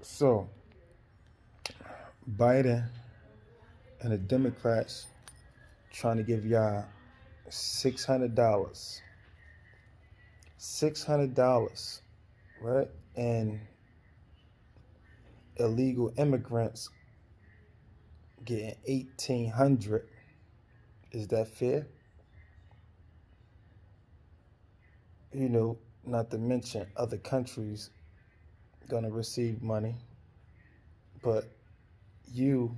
So Biden and the Democrats trying to give y'all $600, $600, right? And illegal immigrants getting 1,800. Is that fair? Not to mention other countries gonna receive money, but you,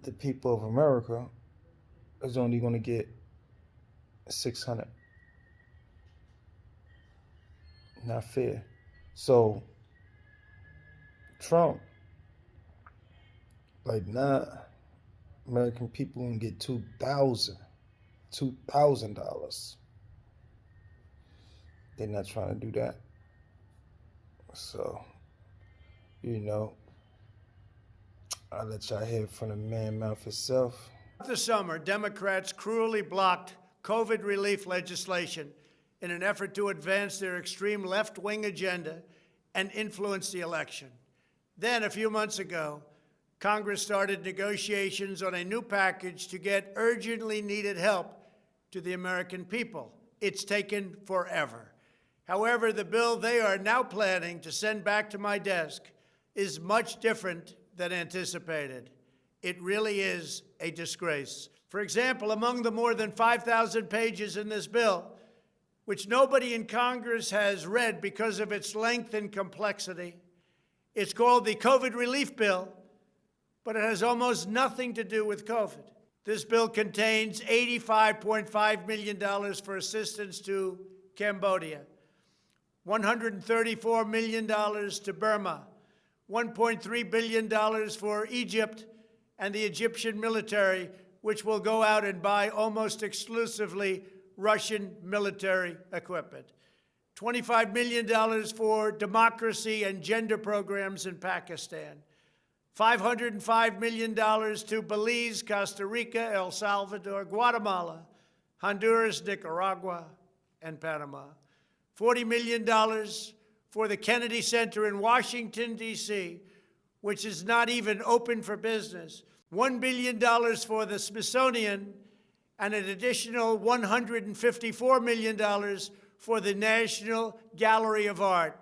the people of America, is only gonna get 600. Not fair. So Trump, like, nah, American people gonna get $2,000. They're not trying to do that. So, you know, I'll let y'all hear from the man mouth itself. This summer, Democrats cruelly blocked COVID relief legislation in an effort to advance their extreme left-wing agenda and influence the election. Then, a few months ago, Congress started negotiations on a new package to get urgently needed help to the American people. It's taken forever. However, the bill they are now planning to send back to my desk is much different than anticipated. It really is a disgrace. For example, among the more than 5,000 pages in this bill, which nobody in Congress has read because of its length and complexity, it's called the COVID Relief Bill, but it has almost nothing to do with COVID. This bill contains $85.5 million for assistance to Cambodia, $134 million to Burma, $1.3 billion for Egypt and the Egyptian military, which will go out and buy almost exclusively Russian military equipment, $25 million for democracy and gender programs in Pakistan, $505 million to Belize, Costa Rica, El Salvador, Guatemala, Honduras, Nicaragua, and Panama, $40 million for the Kennedy Center in Washington, D.C., which is not even open for business, $1 billion for the Smithsonian, and an additional $154 million for the National Gallery of Art.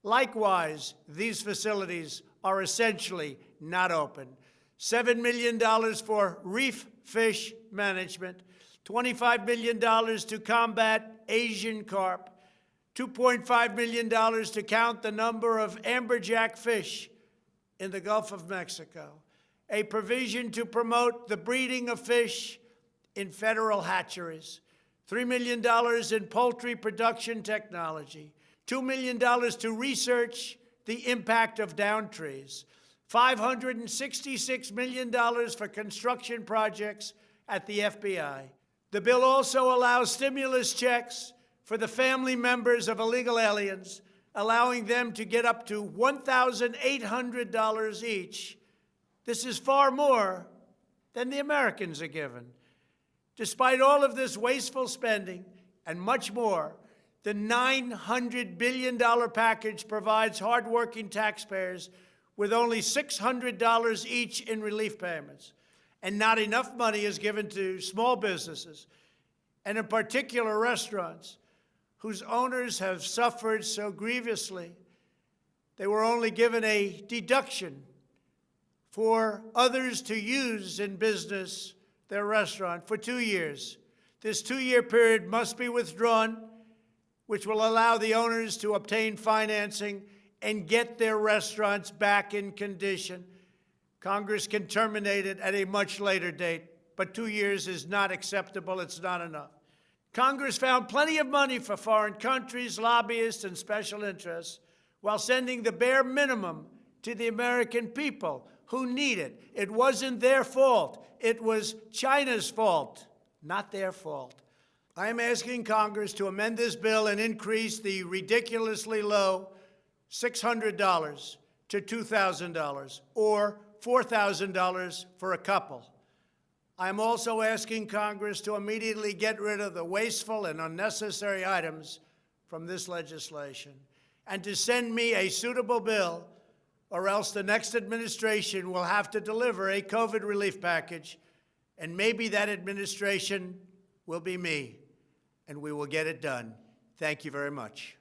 Likewise, these facilities are essentially not open. $7 million for reef fish management, $25 million to combat Asian carp, $2.5 million to count the number of amberjack fish in the Gulf of Mexico, a provision to promote the breeding of fish in federal hatcheries, $3 million in poultry production technology, $2 million to research the impact of down trees, $566 million for construction projects at the FBI. The bill also allows stimulus checks for the family members of illegal aliens, allowing them to get up to $1,800 each. This is far more than the Americans are given. Despite all of this wasteful spending and much more, the $900 billion package provides hardworking taxpayers with only $600 each in relief payments. And not enough money is given to small businesses, and in particular restaurants, whose owners have suffered so grievously. They were only given a deduction for others to use in business their restaurant for 2 years. This 2-year period must be withdrawn, which will allow the owners to obtain financing and get their restaurants back in condition. Congress can terminate it at a much later date, but 2 years is not acceptable. It's not enough. Congress found plenty of money for foreign countries, lobbyists, and special interests while sending the bare minimum to the American people who need it. It wasn't their fault. It was China's fault, not their fault. I am asking Congress to amend this bill and increase the ridiculously low $600 to $2,000 or $4,000 for a couple. I'm also asking Congress to immediately get rid of the wasteful and unnecessary items from this legislation and to send me a suitable bill, or else the next administration will have to deliver a COVID relief package, and maybe that administration will be me, and we will get it done. Thank you very much.